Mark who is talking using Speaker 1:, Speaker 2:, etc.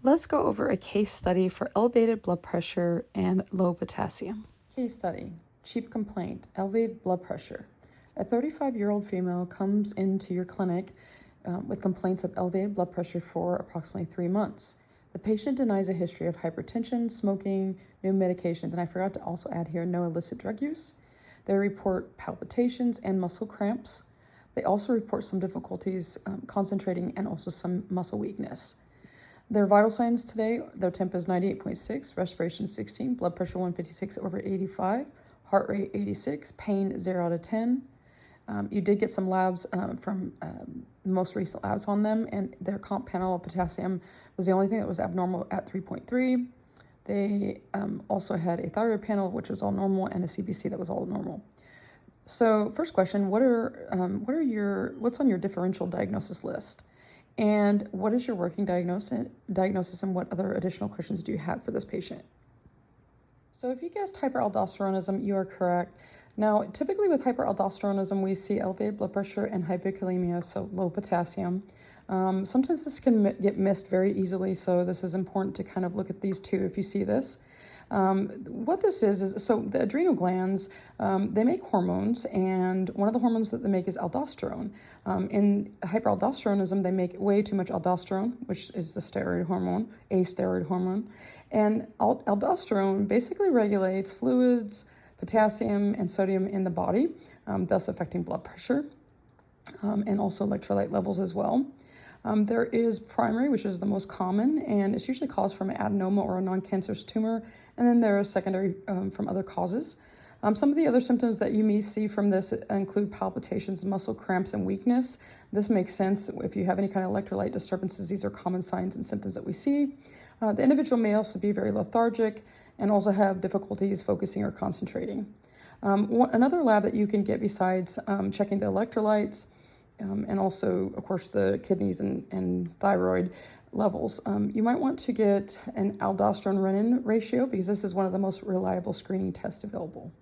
Speaker 1: Let's go over a case study for elevated blood pressure and low potassium.
Speaker 2: Case study, chief complaint, elevated blood pressure. A 35-year-old female comes into your clinic with complaints of elevated blood pressure for approximately 3 months. The patient denies a history of hypertension, smoking, new medications, and I forgot to also add here, no illicit drug use. They report palpitations and muscle cramps. They also report some difficulties concentrating and also some muscle weakness. Their vital signs today, their temp is 98.6, respiration 16, blood pressure 156/85, heart rate 86, pain 0 out of 10. You did get some labs from most recent labs on them, and their comp panel of potassium was the only thing that was abnormal at 3.3. They also had a thyroid panel, which was all normal, and a CBC that was all normal. So first question, what's on your differential diagnosis list? And what is your working diagnosis and what other additional questions do you have for this patient? So if you guessed hyperaldosteronism, you are correct. Now, typically with hyperaldosteronism, we see elevated blood pressure and hypokalemia, so low potassium. Sometimes this can get missed very easily, so this is important to kind of look at these two if you see this. What this is so the adrenal glands, they make hormones, and one of the hormones that they make is aldosterone. In hyperaldosteronism, they make way too much aldosterone, which is the steroid hormone, a steroid hormone. And aldosterone basically regulates fluids, potassium, and sodium in the body, thus affecting blood pressure, and also electrolyte levels as well. There is primary, which is the most common, and it's usually caused from an adenoma or a non-cancerous tumor, and then there are secondary from other causes. Some of the other symptoms that you may see from this include palpitations, muscle cramps, and weakness. This makes sense. If you have any kind of electrolyte disturbances, these are common signs and symptoms that we see. The individual may also be very lethargic and also have difficulties focusing or concentrating. Another lab that you can get besides checking the electrolytes and also, of course, the kidneys and thyroid levels. You might want to get an aldosterone-renin ratio because this is one of the most reliable screening tests available.